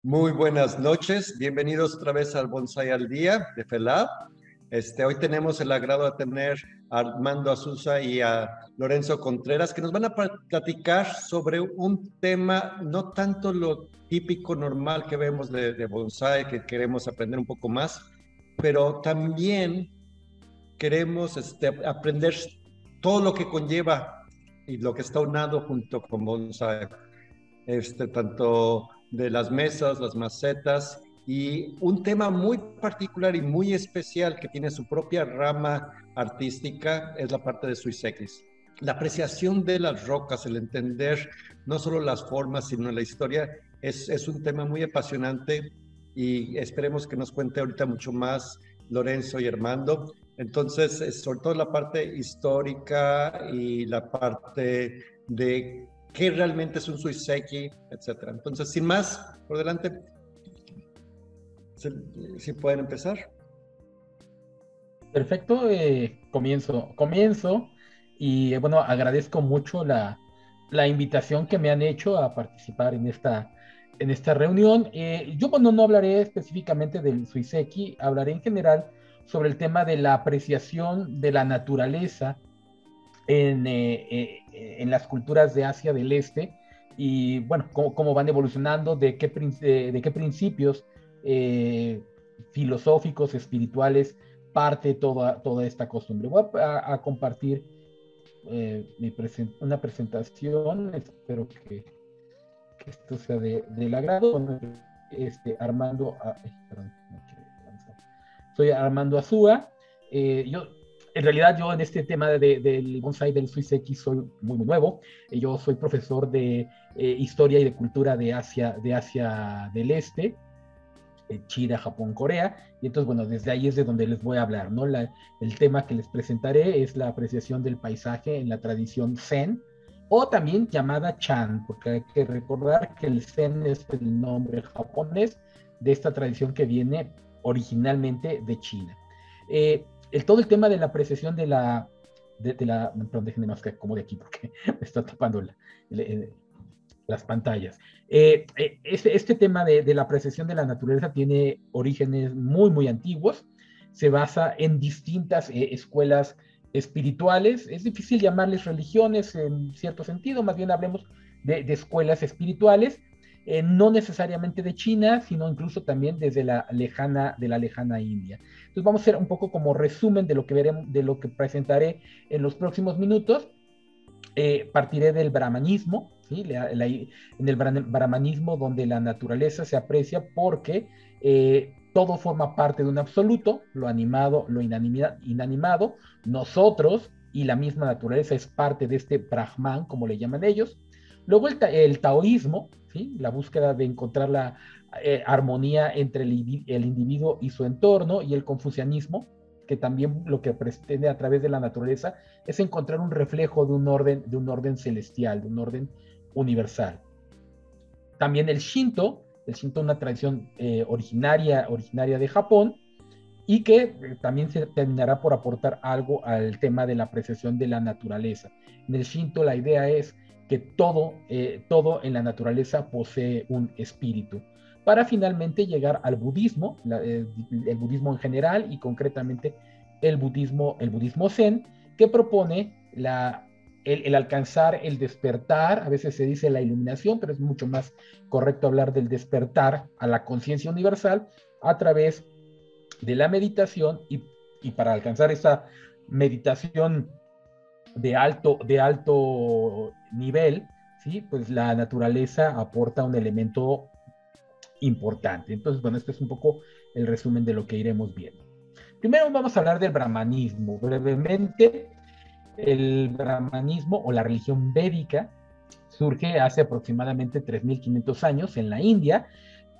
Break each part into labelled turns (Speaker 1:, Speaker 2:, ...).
Speaker 1: Muy buenas noches, bienvenidos otra vez al Bonsai al Día de FELAB. Hoy tenemos el agrado de tener a Armando Azusa y a Lorenzo Contreras que nos van a platicar sobre un tema no tanto lo típico normal que vemos de bonsai, que queremos aprender un poco más, pero también queremos aprender todo lo que conlleva y lo que está unado junto con bonsai, tanto de las mesas, las macetas, y un tema muy particular y muy especial que tiene su propia rama artística es la parte de Suisekis. La apreciación de las rocas, el entender no solo las formas, sino la historia, es un tema muy apasionante y esperemos que nos cuente ahorita mucho más Lorenzo y Armando. Entonces, sobre todo la parte histórica y la parte de qué realmente es un Suiseki, etcétera. Entonces, sin más, por delante, si pueden empezar.
Speaker 2: Perfecto, comienzo y bueno, agradezco mucho la invitación que me han hecho a participar en esta reunión. Yo, bueno, no hablaré específicamente del Suiseki, hablaré en general sobre el tema de la apreciación de la naturaleza en las culturas de Asia del Este y, bueno, cómo van evolucionando, de qué principios eh, filosóficos, espirituales, parte toda esta costumbre. Voy a compartir una presentación, espero que esto sea del agrado. Armando, perdón, no quiero avanzar. Soy Armando Azúa. En realidad, yo en este tema del bonsai del Suiseki soy muy nuevo. Yo soy profesor de historia y de cultura de Asia del Este, China, Japón, Corea. Y entonces, bueno, desde ahí es de donde les voy a hablar, ¿no? El tema que les presentaré es la apreciación del paisaje en la tradición Zen, o también llamada Chan, porque hay que recordar que el Zen es el nombre japonés de esta tradición que viene originalmente de China. Todo el tema de la apreciación perdón, déjenme más que acomode aquí porque me está tapando las pantallas. Este tema de la apreciación de la naturaleza tiene orígenes muy antiguos, se basa en distintas escuelas espirituales. Es difícil llamarles religiones en cierto sentido, más bien hablemos de escuelas espirituales, no necesariamente de China, sino incluso también desde de la lejana India. Entonces vamos a hacer un poco como resumen de lo que veremos, de lo que presentaré en los próximos minutos. Partiré del brahmanismo, ¿sí? En el brahmanismo donde la naturaleza se aprecia porque todo forma parte de un absoluto, lo animado, lo inanimado, nosotros y la misma naturaleza es parte de este Brahman, como le llaman ellos. Luego el taoísmo, ¿sí? La búsqueda de encontrar la armonía entre el individuo y su entorno, y el confucianismo, que también lo que pretende a través de la naturaleza es encontrar un reflejo de un orden celestial, de un orden universal. También el Shinto es una tradición originaria de Japón, y que también se terminará por aportar algo al tema de la apreciación de la naturaleza. En el Shinto la idea es que todo en la naturaleza posee un espíritu, para finalmente llegar al budismo, el budismo en general y concretamente el budismo zen, que propone el alcanzar el despertar. A veces se dice la iluminación, pero es mucho más correcto hablar del despertar a la conciencia universal a través de la meditación, y para alcanzar esa meditación de alto nivel, ¿sí? Pues la naturaleza aporta un elemento importante. Entonces, bueno, este es un poco el resumen de lo que iremos viendo. Primero vamos a hablar del brahmanismo. Brevemente, el brahmanismo o la religión védica surge hace aproximadamente 3.500 años en la India,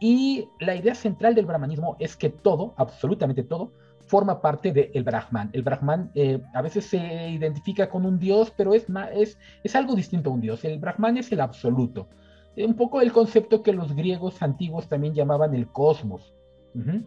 Speaker 2: y la idea central del brahmanismo es que todo, absolutamente todo, forma parte del Brahman. El Brahman a veces se identifica con un dios, pero es algo distinto a un dios. El Brahman es el absoluto. Un poco el concepto que los griegos antiguos también llamaban el cosmos. Uh-huh.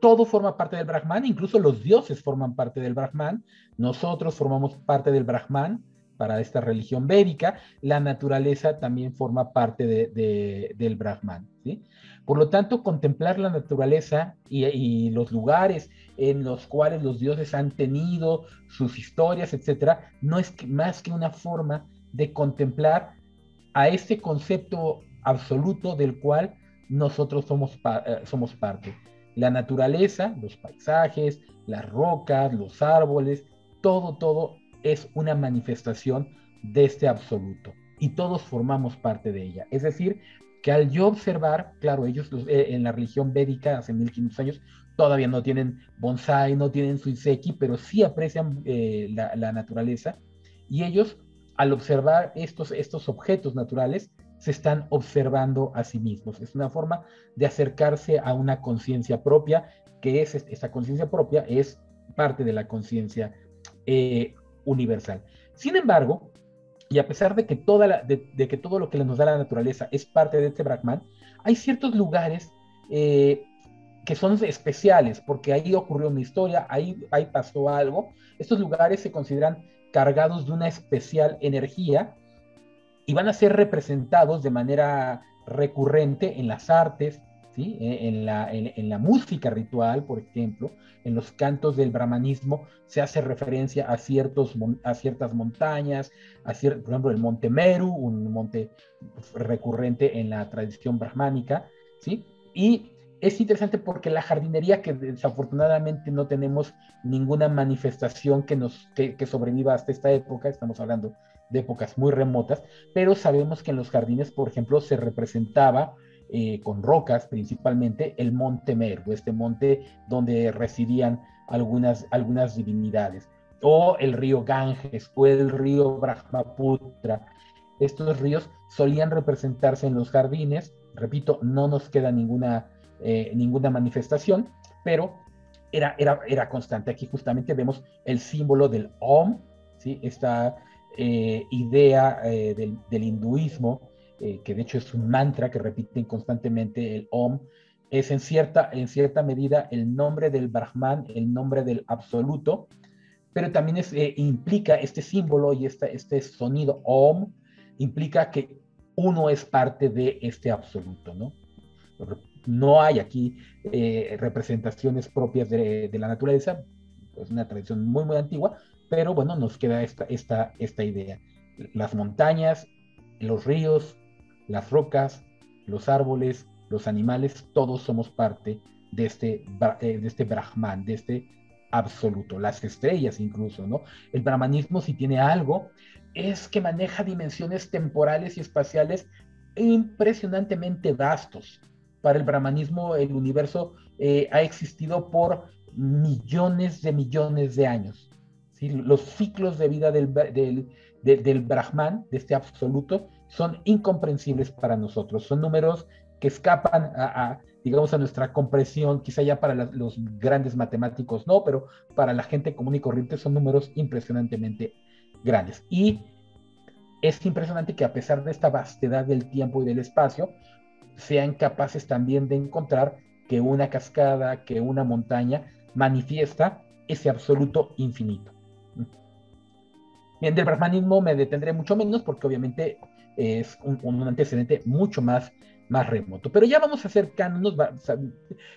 Speaker 2: Todo forma parte del Brahman, incluso los dioses forman parte del Brahman, nosotros formamos parte del Brahman, para esta religión védica, la naturaleza también forma parte del Brahman, ¿sí? Por lo tanto, contemplar la naturaleza y los lugares en los cuales los dioses han tenido sus historias, etcétera, no es más que una forma de contemplar a este concepto absoluto del cual nosotros somos parte. La naturaleza, los paisajes, las rocas, los árboles, todo es una manifestación de este absoluto y todos formamos parte de ella. Es decir, que al yo observar, claro, ellos en la religión védica hace 1500 años todavía no tienen bonsai, no tienen suiseki, pero sí aprecian la naturaleza, y ellos al observar estos objetos naturales se están observando a sí mismos. Es una forma de acercarse a una conciencia propia, que esa conciencia propia es parte de la conciencia universal. Sin embargo, y a pesar de que, de que todo lo que nos da la naturaleza es parte de este Brahman, hay ciertos lugares que son especiales, porque ahí ocurrió una historia, ahí pasó algo. Estos lugares se consideran cargados de una especial energía y van a ser representados de manera recurrente en las artes, ¿sí? En la música ritual, por ejemplo, en los cantos del brahmanismo se hace referencia a ciertas montañas, por ejemplo, el monte Meru, un monte recurrente en la tradición brahmánica, ¿sí? Y es interesante porque la jardinería, que desafortunadamente no tenemos ninguna manifestación que sobreviva hasta esta época, estamos hablando de épocas muy remotas, pero sabemos que en los jardines, por ejemplo, se representaba con rocas principalmente el monte Meru, este monte donde residían algunas divinidades, o el río Ganges, o el río Brahmaputra. Estos ríos solían representarse en los jardines. Repito, no nos queda ninguna manifestación, pero era constante. Aquí justamente vemos el símbolo del Om, ¿sí? Esta idea del hinduismo, que de hecho es un mantra que repiten constantemente, el Om, es en cierta medida el nombre del Brahman, el nombre del absoluto, pero también implica este símbolo y este sonido Om, implica que uno es parte de este absoluto, ¿no? No hay aquí representaciones propias de la naturaleza, es una tradición muy, muy antigua, pero bueno, nos queda esta idea. Las montañas, los ríos, las rocas, los árboles, los animales, todos somos parte de este Brahman, de este absoluto, las estrellas incluso, ¿no? El brahmanismo, si tiene algo, es que maneja dimensiones temporales y espaciales impresionantemente vastos. Para el brahmanismo, el universo ha existido por millones de años. ¿Sí? Los ciclos de vida del Brahman, de este absoluto, son incomprensibles para nosotros. Son números que escapan digamos, a nuestra comprensión, quizá ya para los grandes matemáticos no, pero para la gente común y corriente son números impresionantemente grandes. Y es impresionante que a pesar de esta vastedad del tiempo y del espacio, sean capaces también de encontrar que una cascada, que una montaña manifiesta ese absoluto infinito. Bien, del brahmanismo me detendré mucho menos porque obviamente es un antecedente mucho más remoto. Pero ya vamos acercándonos,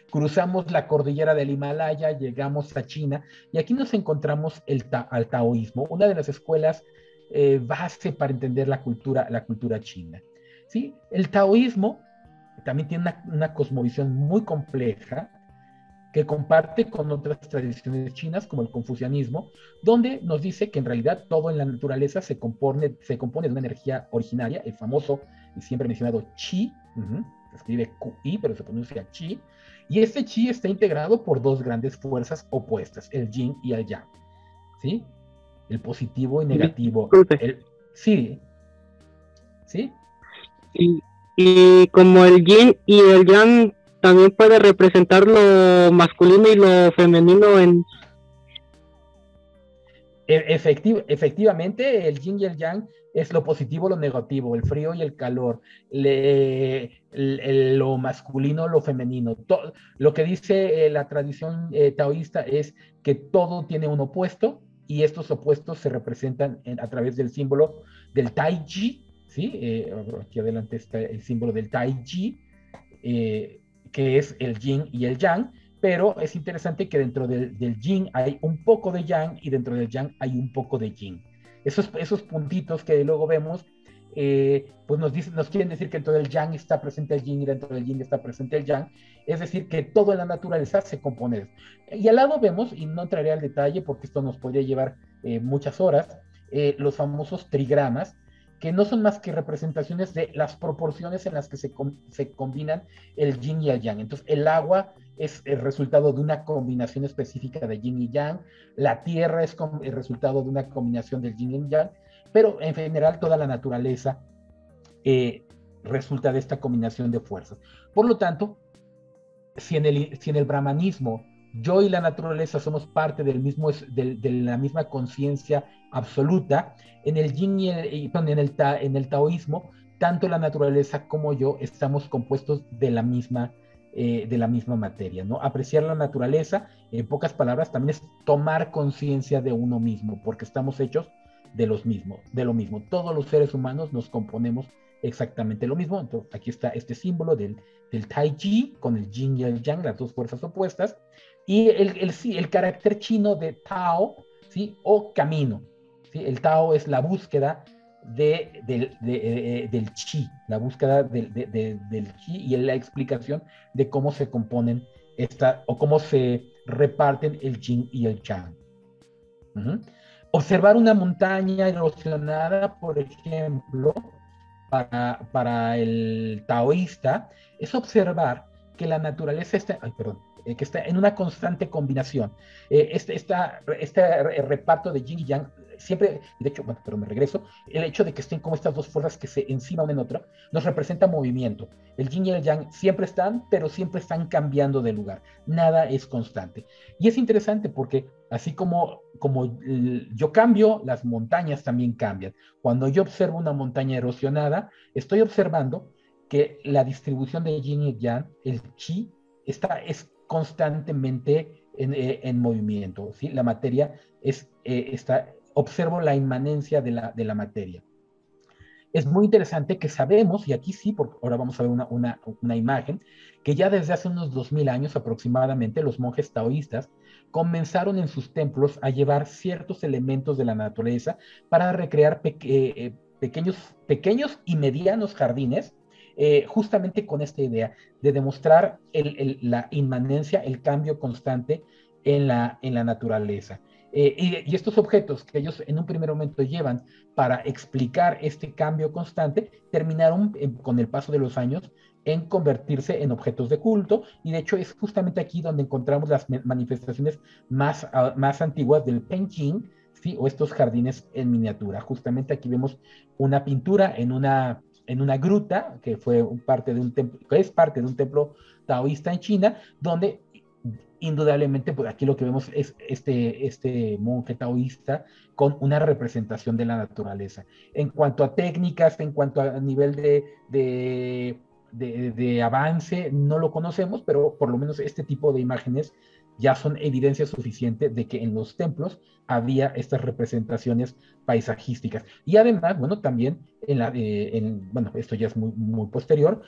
Speaker 2: cruzamos la cordillera del Himalaya, llegamos a China y aquí nos encontramos al taoísmo, una de las escuelas base para entender la cultura china. ¿Sí? El taoísmo también tiene una cosmovisión muy compleja que comparte con otras tradiciones chinas, como el confucianismo, donde nos dice que en realidad todo en la naturaleza se compone de una energía originaria, el famoso y siempre mencionado chi, se escribe QI, pero se pronuncia chi, y este chi está integrado por dos grandes fuerzas opuestas, el yin y el yang, ¿sí? El positivo y negativo. Sí, ¿sí?
Speaker 3: Y como el yin y el yang también puede representar lo masculino y lo femenino en...
Speaker 2: Efectivamente, el yin y el yang es lo positivo, lo negativo, el frío y el calor, lo masculino, lo femenino. Lo que dice la tradición taoísta es que todo tiene un opuesto y estos opuestos se representan a través del símbolo del Taiji, ¿sí? Aquí adelante está el símbolo del Taiji, que es el yin y el yang, pero es interesante que dentro del yin hay un poco de yang y dentro del yang hay un poco de yin. Esos puntitos que luego vemos, pues nos quieren decir que dentro del yang está presente el yin y dentro del yin está presente el yang, es decir, que todo en la naturaleza se compone de eso. Y al lado vemos, y no entraré al detalle porque esto nos podría llevar muchas horas, los famosos trigramas, que no son más que representaciones de las proporciones en las que se combinan el yin y el yang. Entonces, el agua es el resultado de una combinación específica de yin y yang, la tierra es el resultado de una combinación del yin y yang, pero en general toda la naturaleza resulta de esta combinación de fuerzas. Por lo tanto, si en el brahmanismo yo y la naturaleza somos parte de la misma conciencia absoluta, en el yin en el taoísmo, tanto la naturaleza como yo estamos compuestos de la misma materia, ¿no? Apreciar la naturaleza, en pocas palabras, también es tomar conciencia de uno mismo, porque estamos hechos de lo mismo. Todos los seres humanos nos componemos exactamente lo mismo. Entonces, aquí está este símbolo del Taiji con el yin y el yang, las dos fuerzas opuestas, y el carácter chino de Tao, ¿sí? O camino, ¿sí? El Tao es la búsqueda del chi, la búsqueda del chi y la explicación de cómo se componen o cómo se reparten el yin y el yang. Observar una montaña erosionada, por ejemplo, para el taoísta, es observar que la naturaleza está, que está en una constante combinación. Este reparto de yin y yang, siempre, de hecho, bueno, pero me regreso, el hecho de que estén como estas dos fuerzas que se encima una en otra, nos representa movimiento. El yin y el yang siempre están, pero siempre están cambiando de lugar. Nada es constante. Y es interesante porque así como yo cambio, las montañas también cambian. Cuando yo observo una montaña erosionada, estoy observando que la distribución de yin y yang, el chi, es constantemente en movimiento, ¿sí? La materia observo la inmanencia de la materia. Es muy interesante que sabemos, y aquí sí, porque ahora vamos a ver una imagen, que ya desde hace unos 2000 años aproximadamente los monjes taoístas comenzaron en sus templos a llevar ciertos elementos de la naturaleza para recrear pequeños y medianos jardines, justamente con esta idea de demostrar la inmanencia, el cambio constante en la naturaleza. Y estos objetos que ellos en un primer momento llevan para explicar este cambio constante terminaron con el paso de los años en convertirse en objetos de culto, y de hecho es justamente aquí donde encontramos las manifestaciones más antiguas del Penjing, ¿sí? O estos jardines en miniatura. Justamente aquí vemos una pintura en una gruta que fue parte de un templo, que es parte de un templo taoísta en China, donde indudablemente, pues aquí lo que vemos es este monje taoísta con una representación de la naturaleza. En cuanto a técnicas, en cuanto a nivel de avance, no lo conocemos, pero por lo menos este tipo de imágenes ya son evidencia suficiente de que en los templos había estas representaciones paisajísticas. Y además, bueno, también bueno, esto ya es muy, muy posterior,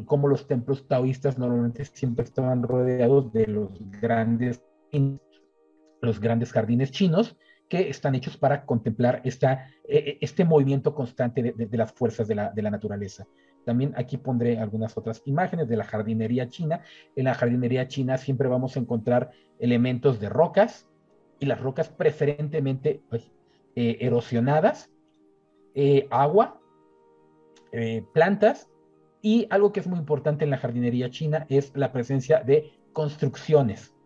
Speaker 2: como los templos taoístas normalmente siempre estaban rodeados de los grandes jardines chinos que están hechos para contemplar este movimiento constante de las fuerzas de la naturaleza. También aquí pondré algunas otras imágenes de la jardinería china. En la jardinería china siempre vamos a encontrar elementos de rocas, y las rocas preferentemente erosionadas, agua, plantas, y algo que es muy importante en la jardinería china es la presencia de construcciones.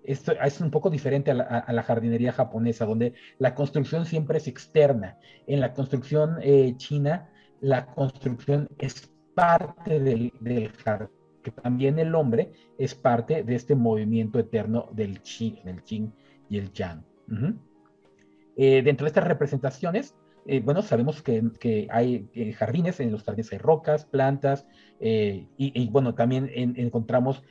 Speaker 2: Esto es un poco diferente a la jardinería japonesa, donde la construcción siempre es externa. En la construcción china, la construcción es parte del jardín, que también el hombre es parte de este movimiento eterno del yin y el yang. Dentro de estas representaciones, bueno, sabemos que hay jardines, en los jardines hay rocas, plantas, y bueno, también encontramos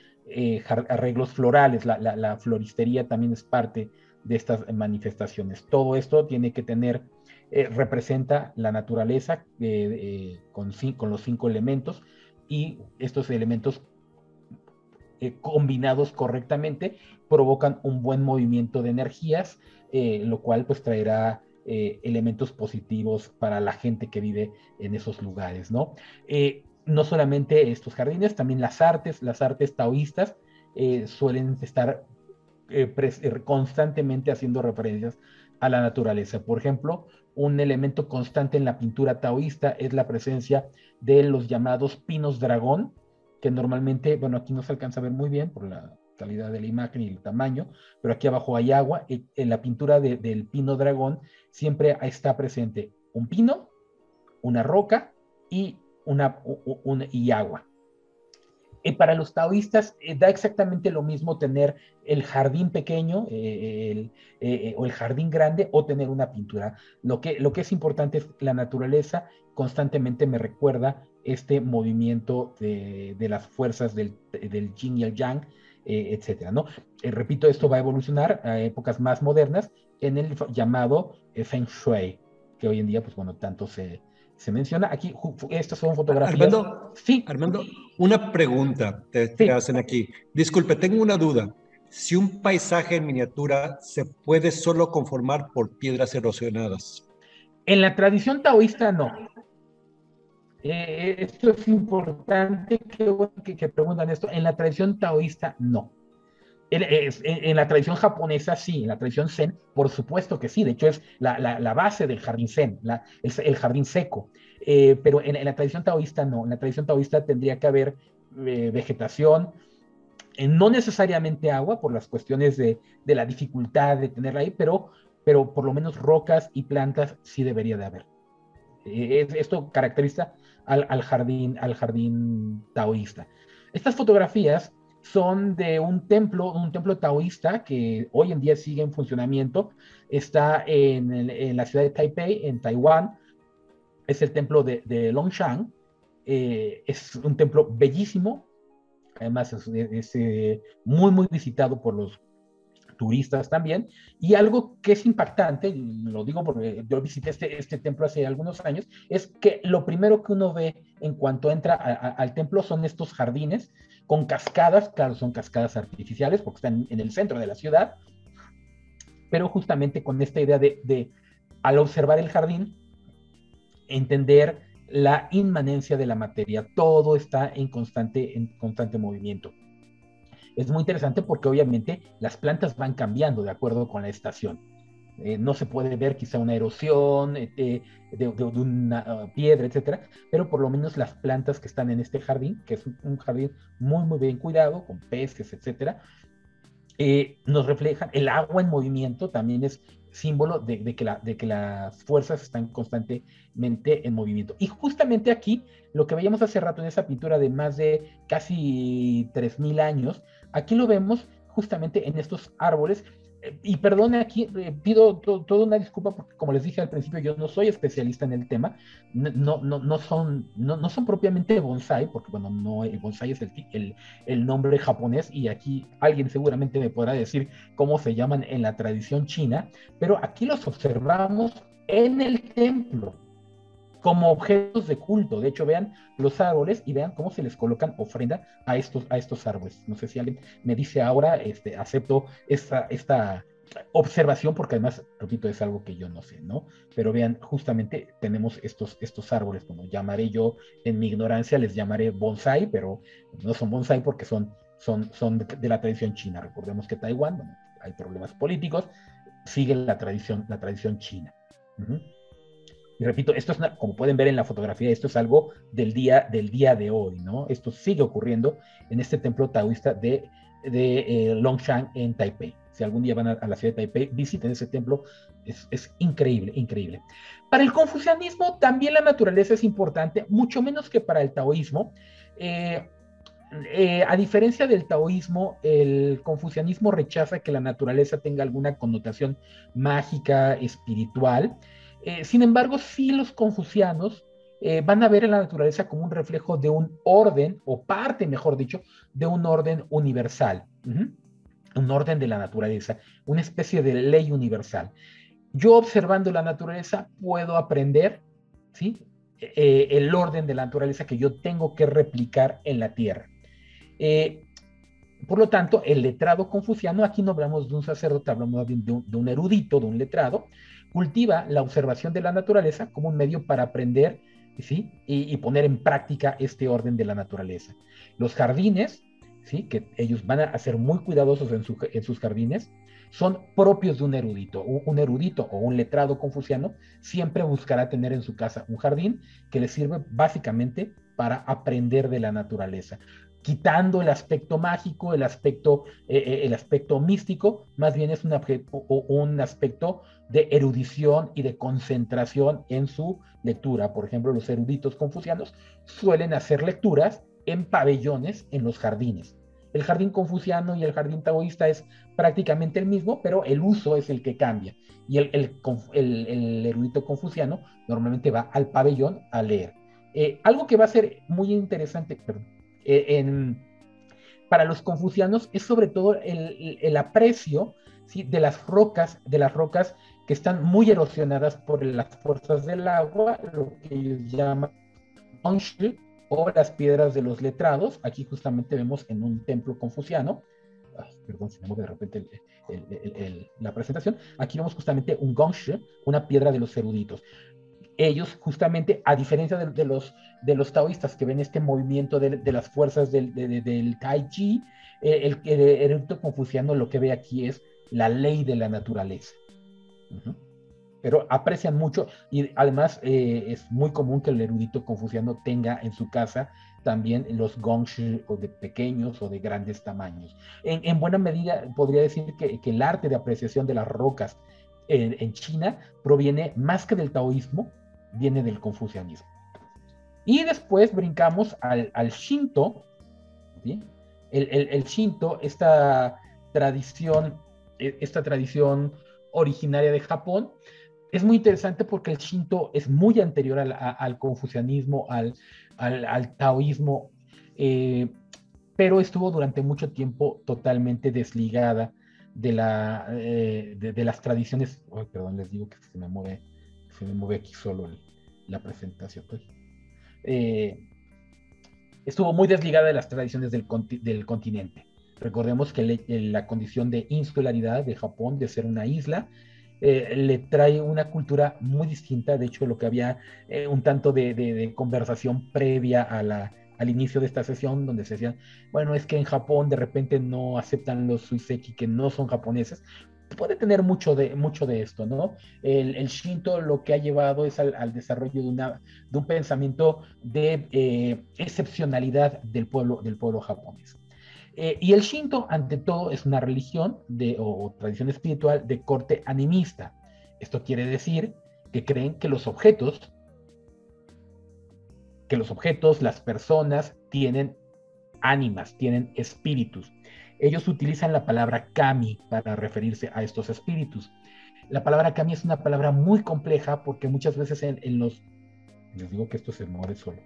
Speaker 2: arreglos florales. La floristería también es parte manifestaciones. Todo esto tiene que tener, representa la naturaleza con los 5 elementos, y estos elementos combinados correctamente provocan un buen movimiento de energías, lo cual pues traerá elementos positivos para la gente que vive en esos lugares, ¿no? No solamente estos jardines, también las artes taoístas suelen estar constantemente haciendo referencias a la naturaleza. Por ejemplo, un elemento constante en la pintura taoísta es la presencia de los llamados pinos dragón, que normalmente, bueno, aquí no se alcanza a ver muy bien por la calidad de la imagen y el tamaño, pero aquí abajo hay agua. En la pintura del pino dragón siempre está presente un pino, una roca y agua. Para los taoístas da exactamente lo mismo tener el jardín pequeño o el jardín grande, o tener una pintura. Lo que es importante es la naturaleza. Constantemente me recuerda este movimiento de las fuerzas del yin y el yang, etcétera, ¿no? Repito, esto va a evolucionar a épocas más modernas en el llamado Feng Shui, que hoy en día, pues bueno, tanto se menciona. Aquí, estas son fotografías.
Speaker 1: Armando,
Speaker 2: Sí.
Speaker 1: Armando, una pregunta te hacen aquí. Disculpe, tengo una duda. Si un paisaje en miniatura se puede solo conformar por piedras erosionadas.
Speaker 2: En la tradición taoísta, no. Esto es importante que preguntan esto. En la tradición taoísta, no. En la tradición japonesa, sí. En la tradición zen, por supuesto que sí. De hecho, es la base del jardín zen, el jardín seco. Pero en la tradición taoísta, no. En la tradición taoísta tendría que haber vegetación, no necesariamente agua, por las cuestiones de la dificultad de tenerla ahí, pero por lo menos rocas y plantas sí debería de haber. Esto caracteriza al jardín taoísta. Estas fotografías son de un templo taoísta que hoy en día sigue en funcionamiento. Está en la ciudad de Taipei, en Taiwán. Es el templo de Longshan. Es un templo bellísimo. Además es muy, muy visitado por los turistas también. Y algo que es impactante, lo digo porque yo visité este templo hace algunos años, es que lo primero que uno ve en cuanto entra al templo son estos jardines con cascadas. Claro, son cascadas artificiales porque están en el centro de la ciudad, pero justamente con esta idea de al observar el jardín, entender la inmanencia de la materia. Todo está en constante movimiento. Es muy interesante porque obviamente las plantas van cambiando de acuerdo con la estación. No se puede ver quizá una erosión de una piedra, etcétera, pero por lo menos las plantas que están en este jardín, que es un jardín muy, muy bien cuidado, con peces, etcétera, nos reflejan. El agua en movimiento también es símbolo de que las fuerzas están constantemente en movimiento. Y justamente aquí, lo que veíamos hace rato en esa pintura de más de casi 3000 años, aquí lo vemos justamente en estos árboles. Y perdone aquí, pido toda una disculpa porque, como les dije al principio, yo no soy especialista en el tema. No son propiamente bonsai, porque bueno, no, el bonsai es el nombre japonés, y aquí alguien seguramente me podrá decir cómo se llaman en la tradición china, pero aquí los observamos en el templo como objetos de culto. De hecho, vean los árboles y vean cómo se les colocan ofrenda a estos árboles. No sé si alguien me dice ahora, acepto esta observación, porque además, repito, es algo que yo no sé, ¿no? Pero vean, justamente tenemos estos árboles, como llamaré yo, en mi ignorancia les llamaré bonsai, pero no son bonsai porque son de la tradición china. Recordemos que Taiwán, bueno, hay problemas políticos, sigue la tradición china. Y repito, esto es como pueden ver en la fotografía, esto es algo del día de hoy, ¿no? Esto sigue ocurriendo en este templo taoísta de Longshan en Taipei. Si algún día van a la ciudad de Taipei, visiten ese templo, es increíble, increíble. Para el confucianismo también la naturaleza es importante, mucho menos que para el taoísmo. A diferencia del taoísmo, el confucianismo rechaza que la naturaleza tenga alguna connotación mágica, espiritual. Sin embargo, sí, los confucianos van a ver en la naturaleza como un reflejo de un orden, o parte, mejor dicho, de un orden universal. un orden de la naturaleza, una especie de ley universal. Yo observando la naturaleza puedo aprender, ¿sí? El orden de la naturaleza que yo tengo que replicar en la Tierra. Eh, por lo tanto, el letrado confuciano, aquí no hablamos de un sacerdote, hablamos de un erudito, de un letrado, cultiva la observación de la naturaleza como un medio para aprender, ¿sí? Y poner en práctica este orden de la naturaleza. Los jardines, ¿sí? Que ellos van a ser muy cuidadosos en sus jardines, son propios de un erudito. Un erudito o un letrado confuciano siempre buscará tener en su casa un jardín que le sirve básicamente para aprender de la naturaleza, quitando el aspecto mágico, el aspecto místico, más bien es un aspecto de erudición y de concentración en su lectura. Por ejemplo, los eruditos confucianos suelen hacer lecturas en pabellones en los jardines. El jardín confuciano y el jardín taoísta es prácticamente el mismo, pero el uso es el que cambia. Y el erudito confuciano normalmente va al pabellón a leer. Algo que va a ser muy interesante, perdón, para los confucianos es sobre todo el aprecio, ¿sí? De las rocas que están muy erosionadas por las fuerzas del agua, lo que ellos llaman Onshi, o las piedras de los letrados. Aquí justamente vemos en un templo confuciano, perdón, se me mueve de repente la presentación, aquí vemos justamente un gongshi, una piedra de los eruditos. Ellos justamente, a diferencia de los taoístas que ven este movimiento de las fuerzas del Tai Chi, el erudito confuciano lo que ve aquí es la ley de la naturaleza. Uh-huh. Pero aprecian mucho y además es muy común que el erudito confuciano tenga en su casa también los gongshi o de pequeños o de grandes tamaños. En buena medida podría decir que el arte de apreciación de las rocas en China proviene más que del taoísmo, viene del confucianismo. Y después brincamos al Shinto, ¿sí? El Shinto, esta tradición originaria de Japón, es muy interesante porque el Shinto es muy anterior al confucianismo, al taoísmo, pero estuvo durante mucho tiempo totalmente desligada de las tradiciones. Oh, perdón, les digo que se me mueve aquí solo la presentación. Estuvo muy desligada de las tradiciones del continente. Recordemos que la condición de insularidad de Japón, de ser una isla, le trae una cultura muy distinta. De hecho, lo que había un tanto de conversación previa al inicio de esta sesión, donde se decían, bueno, es que en Japón de repente no aceptan los suiseki que no son japoneses, puede tener mucho de esto, ¿no? El Shinto lo que ha llevado es al desarrollo de un pensamiento de excepcionalidad del pueblo japonés. Y el Shinto, ante todo, es una religión o tradición espiritual de corte animista. Esto quiere decir que creen que los objetos, las personas, tienen ánimas, tienen espíritus. Ellos utilizan la palabra kami para referirse a estos espíritus. La palabra kami es una palabra muy compleja porque muchas veces les digo que esto se mueve solo.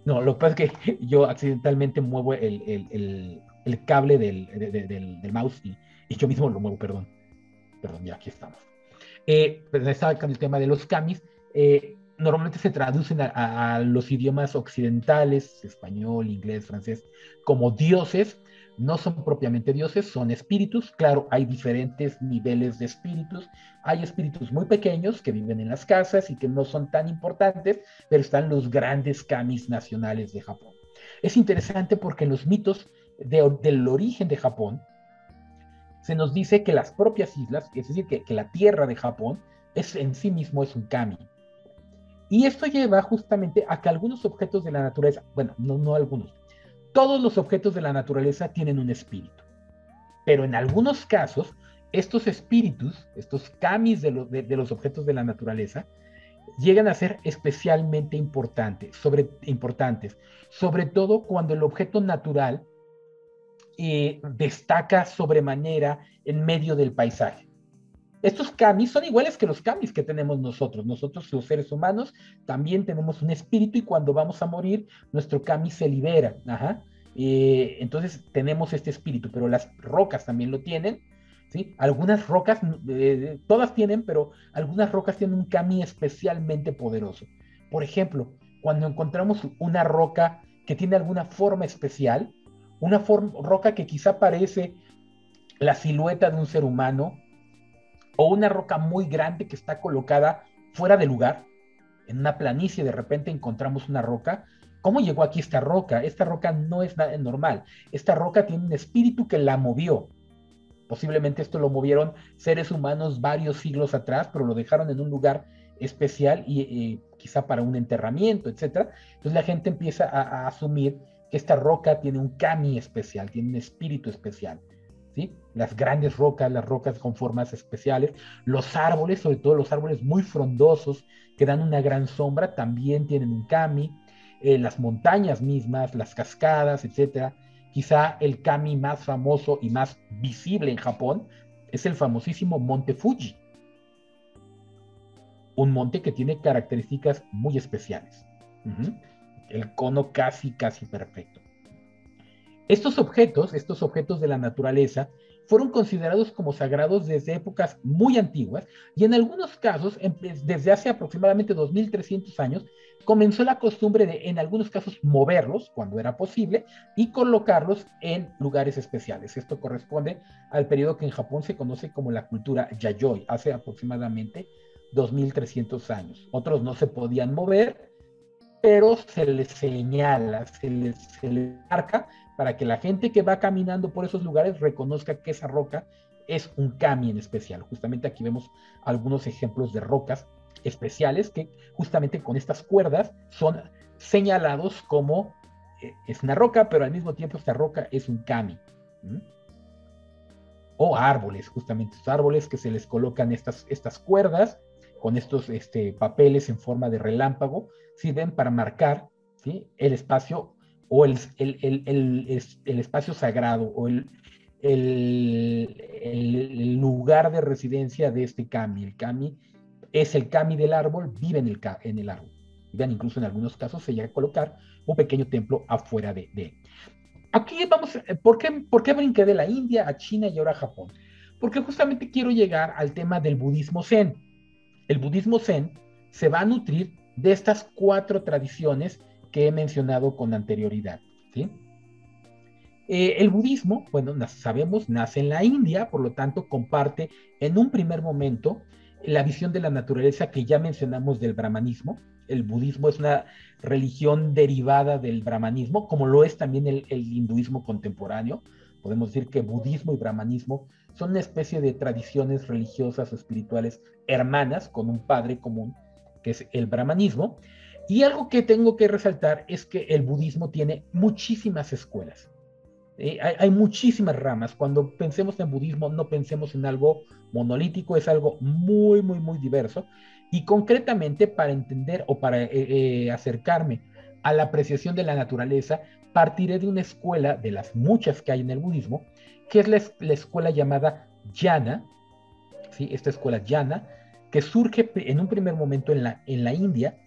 Speaker 2: No, lo que pasa es que yo accidentalmente muevo el cable del mouse y yo mismo lo muevo, perdón, ya aquí estamos. Pues estaba con el tema de los kamis. Normalmente se traducen a los idiomas occidentales, español, inglés, francés, como dioses. No son propiamente dioses, son espíritus. Claro, hay diferentes niveles de espíritus. Hay espíritus muy pequeños que viven en las casas y que no son tan importantes, pero están los grandes kamis nacionales de Japón. Es interesante porque en los mitos del origen de Japón, se nos dice que las propias islas, es decir, que la tierra de Japón, en sí mismo es un kami. Y esto lleva justamente a que algunos objetos de la naturaleza, bueno, no algunos, todos los objetos de la naturaleza tienen un espíritu. Pero en algunos casos, estos espíritus, estos kamis de los objetos de la naturaleza, llegan a ser especialmente importantes, sobre todo cuando el objeto natural destaca sobremanera en medio del paisaje. Estos kamis son iguales que los kamis que tenemos nosotros. Nosotros, los seres humanos, también tenemos un espíritu y cuando vamos a morir, nuestro kami se libera. Ajá. Entonces tenemos este espíritu, pero las rocas también lo tienen. ¿Sí? Algunas rocas, todas tienen, pero algunas rocas tienen un kami especialmente poderoso. Por ejemplo, cuando encontramos una roca que tiene alguna forma especial, una roca que quizá parece la silueta de un ser humano, o una roca muy grande que está colocada fuera de lugar, en una planicie de repente encontramos una roca. ¿Cómo llegó aquí esta roca? Esta roca no es nada normal. Esta roca tiene un espíritu que la movió. Posiblemente esto lo movieron seres humanos varios siglos atrás, pero lo dejaron en un lugar especial y quizá para un enterramiento, etcétera. Entonces la gente empieza a asumir que esta roca tiene un kami especial, tiene un espíritu especial. ¿Sí? Las grandes rocas, las rocas con formas especiales, los árboles, sobre todo los árboles muy frondosos que dan una gran sombra, también tienen un kami, las montañas mismas, las cascadas, etcétera. Quizá el kami más famoso y más visible en Japón es el famosísimo Monte Fuji, un monte que tiene características muy especiales. El cono casi perfecto. Estos objetos de la naturaleza, fueron considerados como sagrados desde épocas muy antiguas y en algunos casos, desde hace aproximadamente 2300 años, comenzó la costumbre de, en algunos casos, moverlos cuando era posible y colocarlos en lugares especiales. Esto corresponde al periodo que en Japón se conoce como la cultura Yayoi, hace aproximadamente 2300 años. Otros no se podían mover, pero se les señala, se les marca para que la gente que va caminando por esos lugares reconozca que esa roca es un kami en especial. Justamente aquí vemos algunos ejemplos de rocas especiales que justamente con estas cuerdas son señalados como es una roca, pero al mismo tiempo esta roca es un kami. O árboles, justamente estos árboles que se les colocan estas cuerdas con estos papeles en forma de relámpago, sirven para marcar, ¿sí?, el espacio o el espacio sagrado o el lugar de residencia de este kami. El kami es el kami del árbol, vive en el árbol. Vean, incluso en algunos casos se llega a colocar un pequeño templo afuera de él. Aquí vamos, ¿por qué brinqué de la India a China y ahora a Japón? Porque justamente quiero llegar al tema del budismo zen. El budismo zen se va a nutrir de estas 4 tradiciones que he mencionado con anterioridad, ¿sí? El budismo, bueno, sabemos, nace en la India, por lo tanto comparte en un primer momento la visión de la naturaleza que ya mencionamos del brahmanismo. El budismo es una religión derivada del brahmanismo, como lo es también el hinduismo contemporáneo. Podemos decir que budismo y brahmanismo son una especie de tradiciones religiosas o espirituales hermanas con un padre común, que es el brahmanismo. Y algo que tengo que resaltar es que el budismo tiene muchísimas escuelas. Hay muchísimas ramas. Cuando pensemos en budismo, no pensemos en algo monolítico, es algo muy, muy, muy diverso. Y concretamente, para entender o para acercarme a la apreciación de la naturaleza, partiré de una escuela, de las muchas que hay en el budismo, que es la escuela llamada Jnana, ¿sí? Esta escuela Jnana, que surge en un primer momento en la India.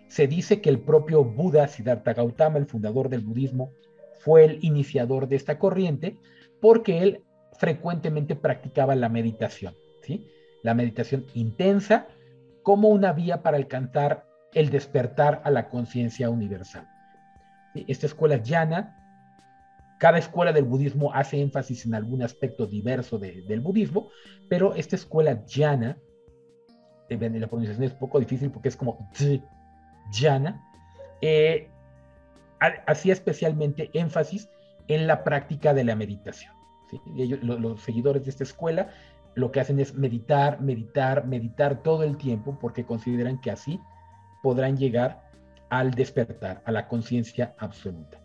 Speaker 2: Se dice que el propio Buda, Siddhartha Gautama, el fundador del budismo, fue el iniciador de esta corriente porque él frecuentemente practicaba la meditación, ¿sí? La meditación intensa como una vía para alcanzar el despertar a la conciencia universal. ¿Sí? Esta escuela Jnana, cada escuela del budismo hace énfasis en algún aspecto diverso del budismo, pero esta escuela Jnana, la pronunciación es un poco difícil porque es como Jnana, hacía especialmente énfasis en la práctica de la meditación, ¿sí? Ellos, los seguidores de esta escuela lo que hacen es meditar todo el tiempo porque consideran que así podrán llegar al despertar, a la conciencia absoluta.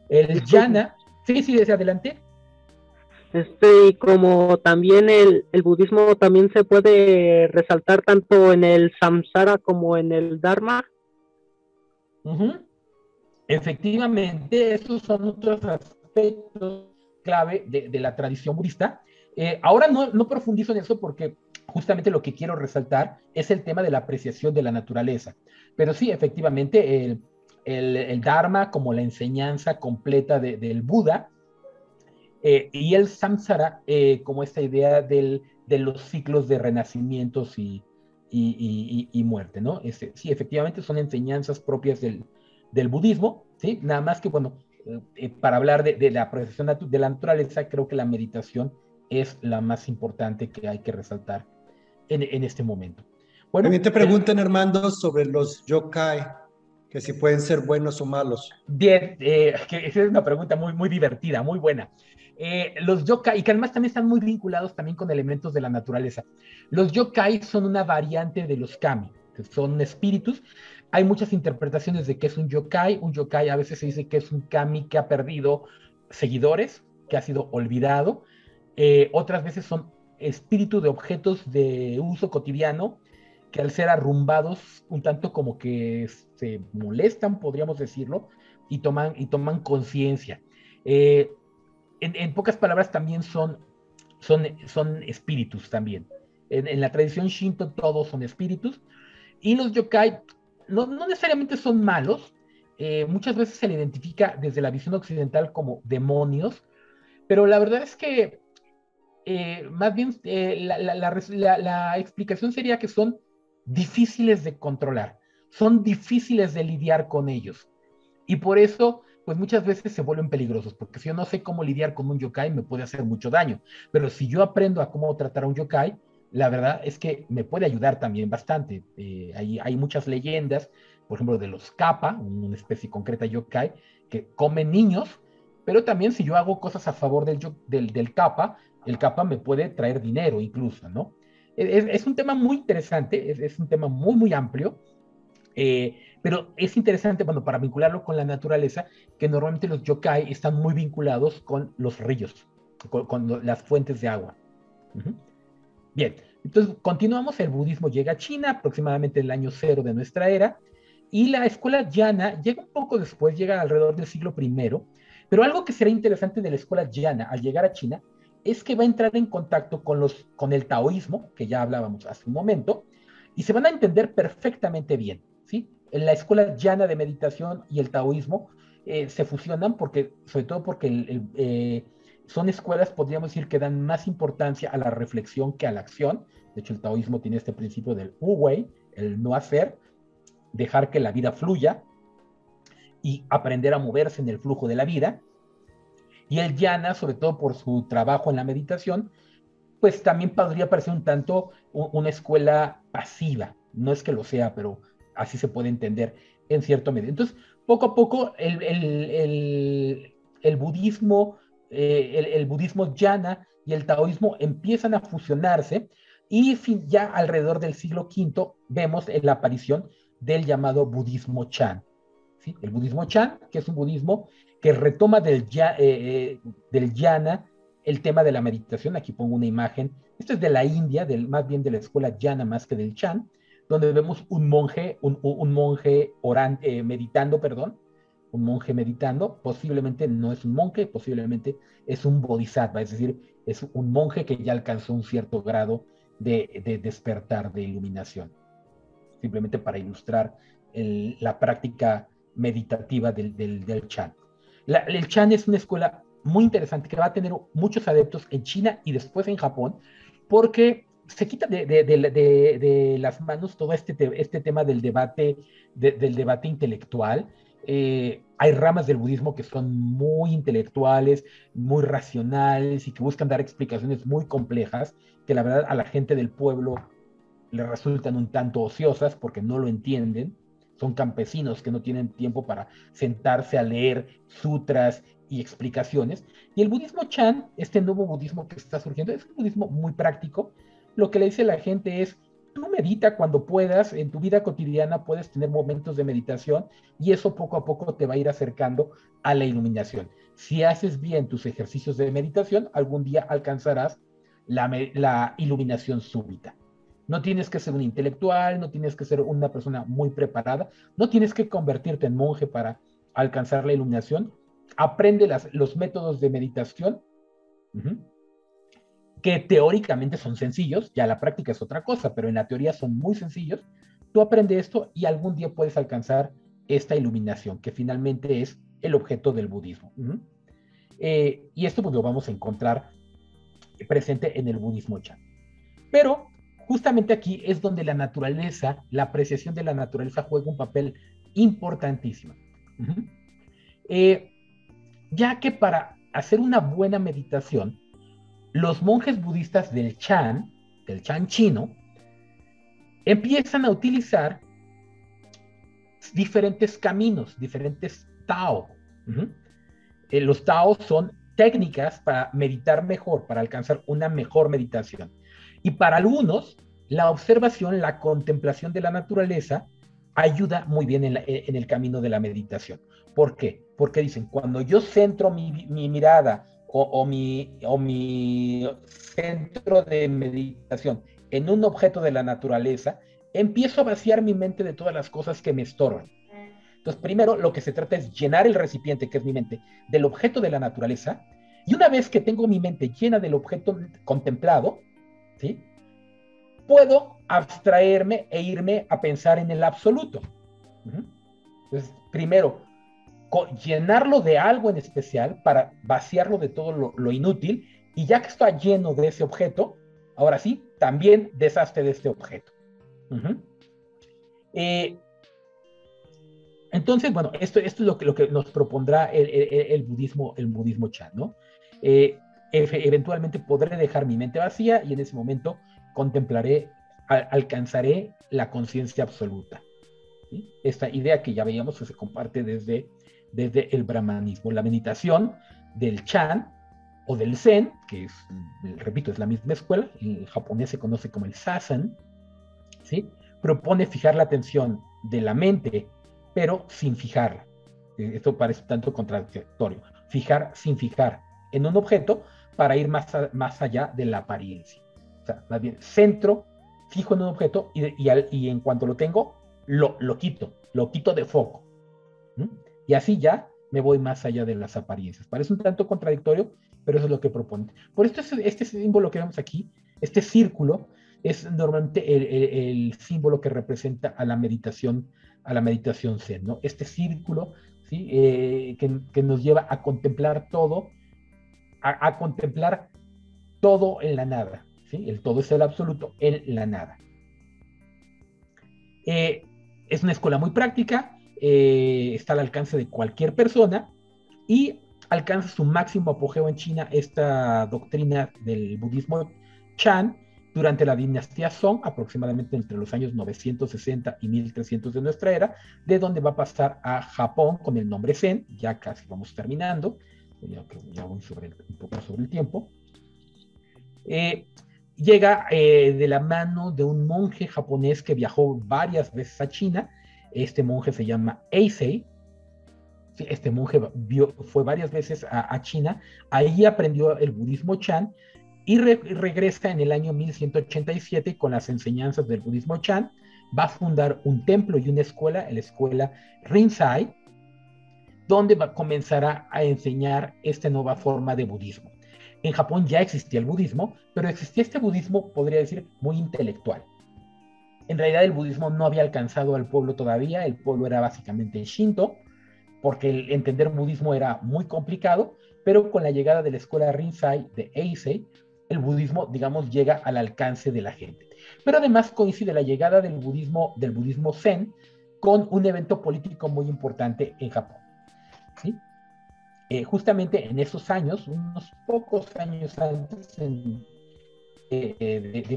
Speaker 2: El Jnana, sí, adelante.
Speaker 3: Y como también el budismo también se puede resaltar tanto en el samsara como en el dharma.
Speaker 2: Efectivamente, estos son otros aspectos clave de la tradición budista. Ahora no profundizo en eso porque justamente lo que quiero resaltar es el tema de la apreciación de la naturaleza. Pero sí, efectivamente, el Dharma como la enseñanza completa del Buda, y el samsara como esta idea de los ciclos de renacimientos y muerte, ¿no? Sí, efectivamente son enseñanzas propias del budismo, ¿sí? Nada más que, bueno, para hablar de la apreciación de la naturaleza, creo que la meditación es la más importante que hay que resaltar en este momento. Bueno,
Speaker 1: También te preguntan, Armando, sobre los yokai, que si pueden ser buenos o malos.
Speaker 2: bien, que esa es una pregunta muy, muy divertida, muy buena. Los yokai, y que además también están muy vinculados también con elementos de la naturaleza. Los yokai son una variante de los kami, que son espíritus. Hay muchas interpretaciones de qué es un yokai. Un yokai a veces se dice que es un kami que ha perdido seguidores, que ha sido olvidado. Otras veces son espíritus de objetos de uso cotidiano que al ser arrumbados un tanto como que se molestan, podríamos decirlo, y toman conciencia. Eh, en pocas palabras también son espíritus también. En la tradición Shinto todos son espíritus y los yokai no necesariamente son malos, muchas veces se le identifica desde la visión occidental como demonios, pero la verdad es que más bien la explicación sería que son difíciles de controlar, son difíciles de lidiar con ellos. Y por eso, pues muchas veces se vuelven peligrosos, porque si yo no sé cómo lidiar con un yokai, me puede hacer mucho daño. Pero si yo aprendo a cómo tratar a un yokai, la verdad es que me puede ayudar también bastante. Hay muchas leyendas, por ejemplo, de los kappa, una especie concreta de yokai, que comen niños, pero también si yo hago cosas a favor del kappa, el kappa me puede traer dinero incluso, ¿no? Es un tema muy interesante, es un tema muy, muy amplio, pero es interesante, bueno, para vincularlo con la naturaleza, que normalmente los yokai están muy vinculados con los ríos, con las fuentes de agua. Ujú. Bien, entonces continuamos, el budismo llega a China aproximadamente en el año cero de nuestra era, y la escuela llana llega un poco después, llega alrededor del siglo primero, pero algo que será interesante de la escuela llana al llegar a China es que va a entrar en contacto con el taoísmo, que ya hablábamos hace un momento, y se van a entender perfectamente bien, ¿sí? En la escuela llana de meditación y el taoísmo se fusionan porque, sobre todo porque son escuelas, podríamos decir, que dan más importancia a la reflexión que a la acción. De hecho, el taoísmo tiene este principio del wu wei, el no hacer, dejar que la vida fluya y aprender a moverse en el flujo de la vida. Y el llana, sobre todo por su trabajo en la meditación, pues también podría parecer un tanto una escuela pasiva. No es que lo sea, pero así se puede entender en cierto medio. Entonces, poco a poco, el budismo, el budismo llana y el taoísmo empiezan a fusionarse y ya alrededor del siglo V vemos la aparición del llamado budismo Chan. ¿Sí? El budismo Chan, que es un budismo que retoma del llana el tema de la meditación. Aquí pongo una imagen. Esto es de la India, más bien de la escuela llana más que del Chan, donde vemos un monje, un monje meditando, perdón, un monje meditando. Posiblemente no es un monje, posiblemente es un bodhisattva, es decir, es un monje que ya alcanzó un cierto grado de despertar, de iluminación. Simplemente para ilustrar la práctica meditativa del Chan. El Chan es una escuela muy interesante que va a tener muchos adeptos en China y después en Japón, porque se quita de las manos todo este tema del debate intelectual. Hay ramas del budismo que son muy intelectuales, muy racionales y que buscan dar explicaciones muy complejas, que la verdad a la gente del pueblo le resultan un tanto ociosas porque no lo entienden. Son campesinos que no tienen tiempo para sentarse a leer sutras y explicaciones. Y el budismo Chan, este nuevo budismo que está surgiendo, es un budismo muy práctico. Lo que le dice la gente es, tú medita cuando puedas, en tu vida cotidiana puedes tener momentos de meditación y eso poco a poco te va a ir acercando a la iluminación. Si haces bien tus ejercicios de meditación, algún día alcanzarás la iluminación súbita. No tienes que ser un intelectual, no tienes que ser una persona muy preparada, no tienes que convertirte en monje para alcanzar la iluminación. Aprende los métodos de meditación, que teóricamente son sencillos, ya la práctica es otra cosa, pero en la teoría son muy sencillos. Tú aprendes esto y algún día puedes alcanzar esta iluminación, que finalmente es el objeto del budismo. Y esto pues, lo vamos a encontrar presente en el budismo Chan. Pero justamente aquí es donde la naturaleza, la apreciación de la naturaleza juega un papel importantísimo. Ya que para hacer una buena meditación, los monjes budistas del Chan chino, empiezan a utilizar diferentes caminos, diferentes Tao. Los Tao son técnicas para meditar mejor, para alcanzar una mejor meditación. Y para algunos, la observación, la contemplación de la naturaleza ayuda muy bien en el camino de la meditación. ¿Por qué? Porque dicen, cuando yo centro mi mirada o mi centro de meditación en un objeto de la naturaleza, empiezo a vaciar mi mente de todas las cosas que me estorban. Entonces, primero lo que se trata es llenar el recipiente, que es mi mente, del objeto de la naturaleza, y una vez que tengo mi mente llena del objeto contemplado, ¿sí?, puedo abstraerme e irme a pensar en el absoluto. Entonces, primero, llenarlo de algo en especial para vaciarlo de todo lo inútil, y ya que está lleno de ese objeto, ahora sí, también deshazte de este objeto. Entonces, bueno, esto es lo que nos propondrá el budismo Chan, ¿no? Eventualmente podré dejar mi mente vacía y en ese momento alcanzaré la conciencia absoluta. ¿Sí? Esta idea que ya veíamos que se comparte desde el brahmanismo. La meditación del Chan o del Zen, que es, repito, es la misma escuela, en japonés se conoce como el Zazen, ¿sí?, propone fijar la atención de la mente, pero sin fijarla. Esto parece tanto contradictorio. Fijar sin fijar en un objeto para ir más allá de la apariencia. O sea, más bien, centro, fijo en un objeto y en cuanto lo tengo, lo quito de foco. Y así ya me voy más allá de las apariencias. Parece un tanto contradictorio, pero eso es lo que propone. Por esto, este símbolo que vemos aquí, este círculo, es normalmente el símbolo que representa a la meditación Zen, ¿no? Este círculo, ¿sí?, que nos lleva a contemplar todo, a contemplar todo en la nada, ¿sí? El todo es el absoluto en la nada. Es una escuela muy práctica, está al alcance de cualquier persona y alcanza su máximo apogeo en China esta doctrina del budismo Chan durante la dinastía Song, aproximadamente entre los años 960 y 1300 de nuestra era, de donde va a pasar a Japón con el nombre Zen. Ya casi vamos terminando, ya voy un poco sobre el tiempo. Llega de la mano de un monje japonés que viajó varias veces a China. Este monje se llama Eisei. Sí, este monje fue varias veces a China, ahí aprendió el budismo Chan y regresa en el año 1187 con las enseñanzas del budismo Chan. Va a fundar un templo y una escuela, la escuela Rinzai, donde comenzará a enseñar esta nueva forma de budismo. En Japón ya existía el budismo, pero existía este budismo, podría decir, muy intelectual. En realidad el budismo no había alcanzado al pueblo todavía, el pueblo era básicamente Shinto, porque el entender budismo era muy complicado, pero con la llegada de la escuela Rinzai de Eisei, el budismo, digamos, llega al alcance de la gente. Pero además coincide la llegada del budismo Zen con un evento político muy importante en Japón, ¿sí? Justamente en esos años, unos pocos años antes, de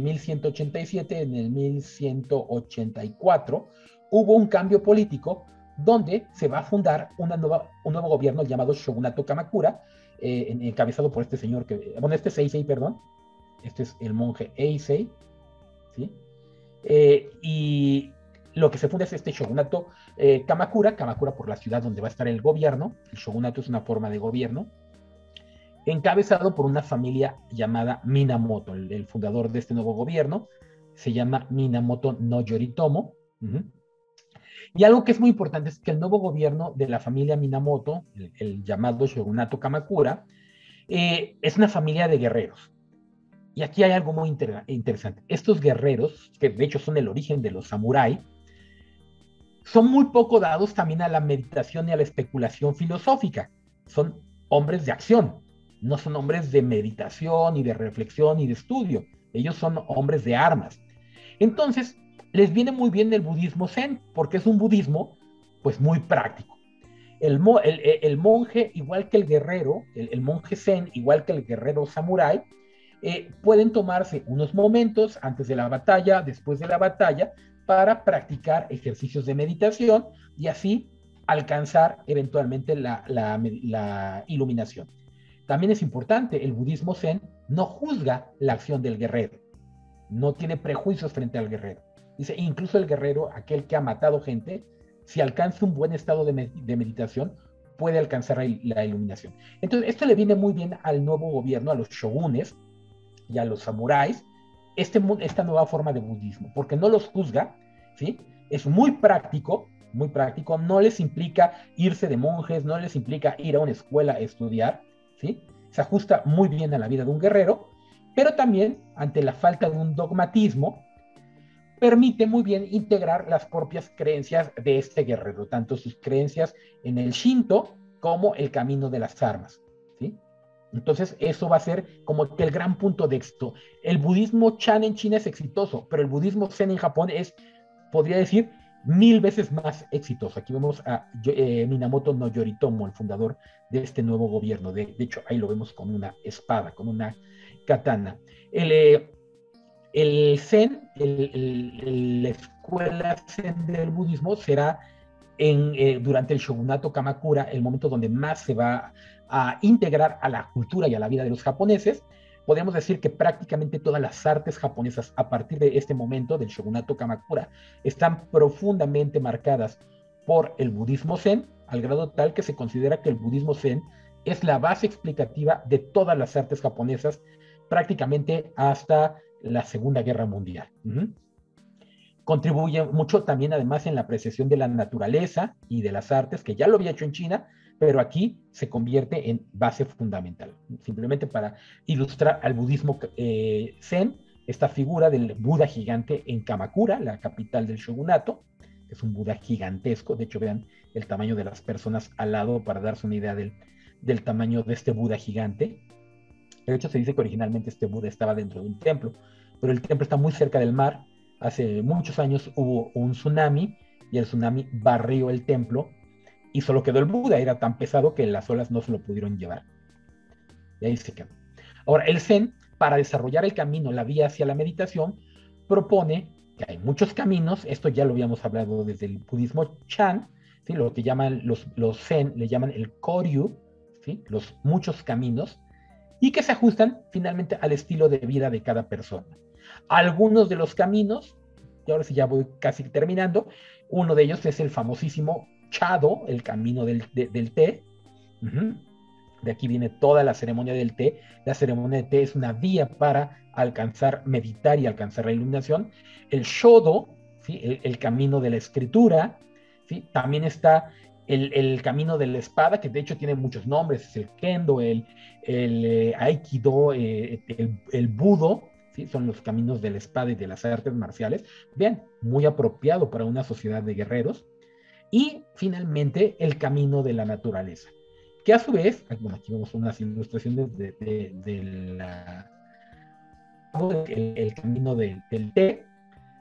Speaker 2: 1187, en el 1184, hubo un cambio político donde se va a fundar un nuevo gobierno llamado Shogunato Kamakura, encabezado por este señor, este es Eisei, perdón, este es el monje Eisei, ¿sí? Y lo que se funda es este Shogunato Kamakura por la ciudad donde va a estar el gobierno. El Shogunato es una forma de gobierno, encabezado por una familia llamada Minamoto. El fundador de este nuevo gobierno se llama Minamoto no Yoritomo. Y algo que es muy importante es que el nuevo gobierno de la familia Minamoto, el llamado Shogunato Kamakura, es una familia de guerreros. Y aquí hay algo muy interesante. Estos guerreros, que de hecho son el origen de los samuráis, son muy poco dados también a la meditación y a la especulación filosófica. Son hombres de acción, no son hombres de meditación, ni de reflexión, ni de estudio. Ellos son hombres de armas. Entonces, les viene muy bien el budismo zen, porque es un budismo, pues, muy práctico. El monje, igual que el guerrero, el monje zen, igual que el guerrero samurái, pueden tomarse unos momentos antes de la batalla, después de la batalla, para practicar ejercicios de meditación y así alcanzar eventualmente la iluminación. También es importante, el budismo zen no juzga la acción del guerrero, no tiene prejuicios frente al guerrero. Dice, incluso el guerrero, aquel que ha matado gente, si alcanza un buen estado de meditación, puede alcanzar la iluminación. Entonces, esto le viene muy bien al nuevo gobierno, a los shogunes y a los samuráis, esta nueva forma de budismo, porque no los juzga, ¿sí? Es muy práctico, no les implica irse de monjes, no les implica ir a una escuela a estudiar, ¿sí? Se ajusta muy bien a la vida de un guerrero, pero también, ante la falta de un dogmatismo, permite muy bien integrar las propias creencias de este guerrero, tanto sus creencias en el Shinto como el camino de las armas, ¿sí? Entonces, eso va a ser como que el gran punto de éxito. El budismo Chan en China es exitoso, pero el budismo Zen en Japón es, podría decir, 1000 veces más exitoso. Aquí vemos a Minamoto no Yoritomo, el fundador de este nuevo gobierno. De hecho, ahí lo vemos con una espada, con una katana. El Zen, la escuela Zen del budismo será durante el shogunato Kamakura, el momento donde más se va a integrar a la cultura y a la vida de los japoneses. Podemos decir que prácticamente todas las artes japonesas a partir de este momento del shogunato Kamakura están profundamente marcadas por el budismo zen, al grado tal que se considera que el budismo zen es la base explicativa de todas las artes japonesas prácticamente hasta la Segunda Guerra Mundial. Contribuye mucho también además en la apreciación de la naturaleza y de las artes, que ya lo había hecho en China, pero aquí se convierte en base fundamental. Simplemente para ilustrar al budismo zen, esta figura del Buda gigante en Kamakura, la capital del shogunato, que es un Buda gigantesco. De hecho, vean el tamaño de las personas al lado para darse una idea del tamaño de este Buda gigante. De hecho, se dice que originalmente este Buda estaba dentro de un templo, pero el templo está muy cerca del mar. Hace muchos años hubo un tsunami y el tsunami barrió el templo y solo quedó el Buda. Era tan pesado que las olas no se lo pudieron llevar. Y ahí se quedó. Ahora, el Zen, para desarrollar el camino, la vía hacia la meditación, propone que hay muchos caminos. Esto ya lo habíamos hablado desde el budismo Chan, ¿sí? Lo que llaman los Zen, le llaman el Koryu, ¿sí? Los muchos caminos, y que se ajustan finalmente al estilo de vida de cada persona. Algunos de los caminos, y ahora sí ya voy casi terminando, uno de ellos es el famosísimo Chado, el camino del té. De aquí viene toda la ceremonia del té. La ceremonia del té es una vía para alcanzar, meditar y alcanzar la iluminación. El Shodo, ¿sí? El camino de la escritura, ¿sí? También está el camino de la espada, que de hecho tiene muchos nombres, es el Kendo, el Aikido, el Budo, ¿sí? Son los caminos de la espada y de las artes marciales. Vean, muy apropiado para una sociedad de guerreros. Y finalmente el camino de la naturaleza, que a su vez, bueno, aquí vemos unas ilustraciones el camino del té,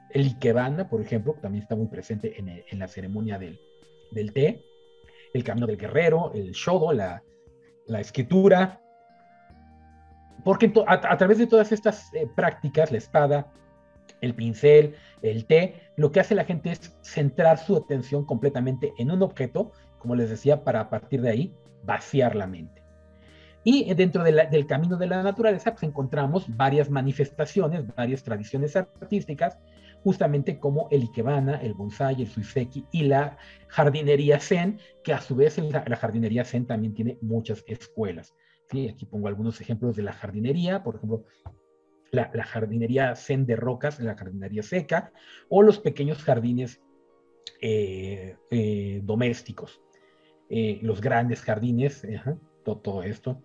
Speaker 2: el Ikebana, por ejemplo, también está muy presente en la ceremonia del té, el camino del guerrero, el Shodo, la escritura, porque a través de todas estas prácticas, la espada, el pincel, el té, lo que hace la gente es centrar su atención completamente en un objeto, como les decía, para a partir de ahí vaciar la mente. Y dentro del camino de la naturaleza, pues encontramos varias manifestaciones, varias tradiciones artísticas, justamente como el ikebana, el bonsai, el suiseki y la jardinería zen, que a su vez la jardinería zen también tiene muchas escuelas. ¿Sí? Aquí pongo algunos ejemplos de la jardinería, por ejemplo, la jardinería zen de rocas, la jardinería seca, o los pequeños jardines los grandes jardines, todo esto.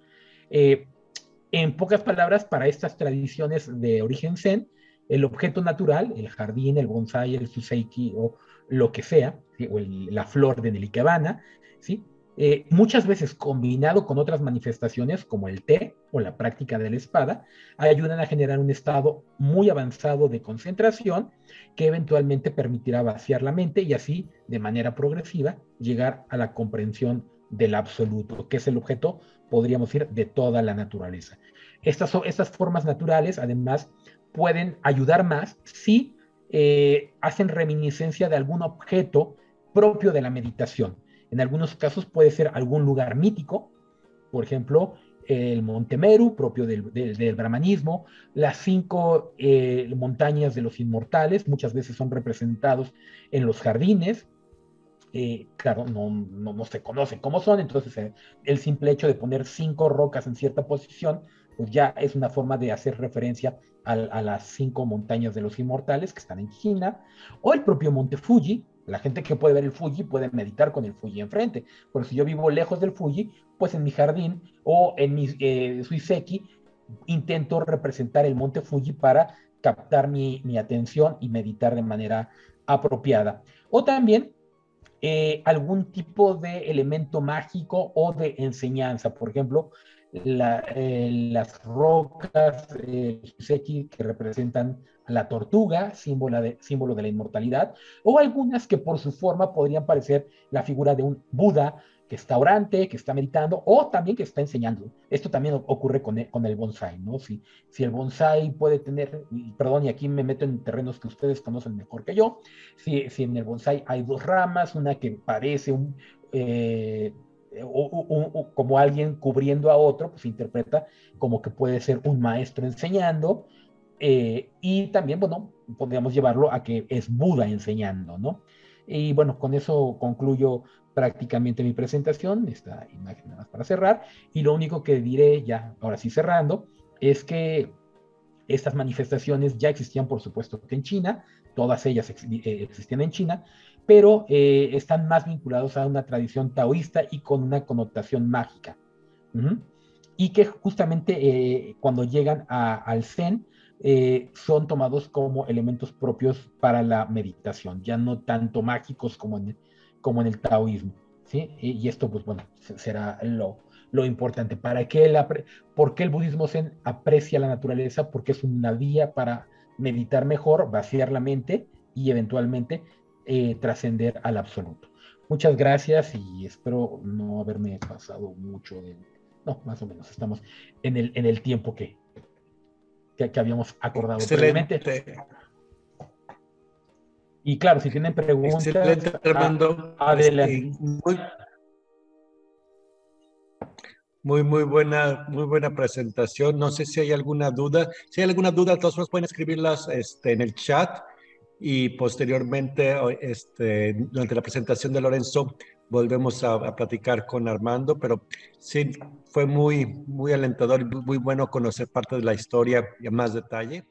Speaker 2: En pocas palabras, para estas tradiciones de origen zen, el objeto natural, el jardín, el bonsái, el suseiki o lo que sea, ¿sí? O la flor de Nelikebana, ¿sí? Muchas veces combinado con otras manifestaciones como el té o la práctica de la espada, ayudan a generar un estado muy avanzado de concentración que eventualmente permitirá vaciar la mente y así, de manera progresiva, llegar a la comprensión del absoluto, que es el objeto, podríamos decir, de toda la naturaleza. Estas formas naturales, además, pueden ayudar más si hacen reminiscencia de algún objeto propio de la meditación. En algunos casos puede ser algún lugar mítico, por ejemplo, el Monte Meru, propio del brahmanismo, las 5 montañas de los inmortales, muchas veces son representados en los jardines. Claro, no se conocen cómo son, entonces el simple hecho de poner 5 rocas en cierta posición, pues ya es una forma de hacer referencia a las 5 montañas de los inmortales que están en China, o el propio Monte Fuji. La gente que puede ver el Fuji puede meditar con el Fuji enfrente, pero si yo vivo lejos del Fuji, pues en mi jardín o en mi Suiseki intento representar el Monte Fuji para captar mi atención y meditar de manera apropiada. O también algún tipo de elemento mágico o de enseñanza. Por ejemplo, las rocas Seki que representan a la tortuga, símbolo de la inmortalidad, o algunas que por su forma podrían parecer la figura de un Buda que está orante, que está meditando, o también que está enseñando. Esto también ocurre con el bonsai, ¿no? Si el bonsai puede tener, perdón, y aquí me meto en terrenos que ustedes conocen mejor que yo, si en el bonsai hay 2 ramas, una que parece como alguien cubriendo a otro, pues se interpreta como que puede ser un maestro enseñando, y también, bueno, podríamos llevarlo a que es Buda enseñando, ¿no? Y bueno, con eso concluyo prácticamente mi presentación, esta imagen nada más para cerrar, y lo único que diré ya, ahora sí cerrando, es que estas manifestaciones ya existían, por supuesto, que en China, todas ellas existían en China, pero están más vinculados a una tradición taoísta y con una connotación mágica. Uh-huh. Y que justamente cuando llegan al Zen, son tomados como elementos propios para la meditación, ya no tanto mágicos como en el taoísmo. ¿Sí? Y esto, pues bueno, será lo importante. ¿Por qué el budismo zen aprecia la naturaleza? Porque es una vía para meditar mejor, vaciar la mente y eventualmente trascender al absoluto. Muchas gracias y espero no haberme pasado mucho no, más o menos, estamos en el tiempo que habíamos acordado previamente.
Speaker 1: Excelente.
Speaker 2: Y claro, si tienen preguntas,
Speaker 1: excelente, Armando.
Speaker 2: Adelante.
Speaker 1: Muy buena presentación. No sé si hay alguna duda. Si hay alguna duda, todos pueden escribirlas en el chat y posteriormente, durante la presentación de Lorenzo, volvemos a platicar con Armando, pero sí, fue muy alentador y muy bueno conocer parte de la historia y a más detalle.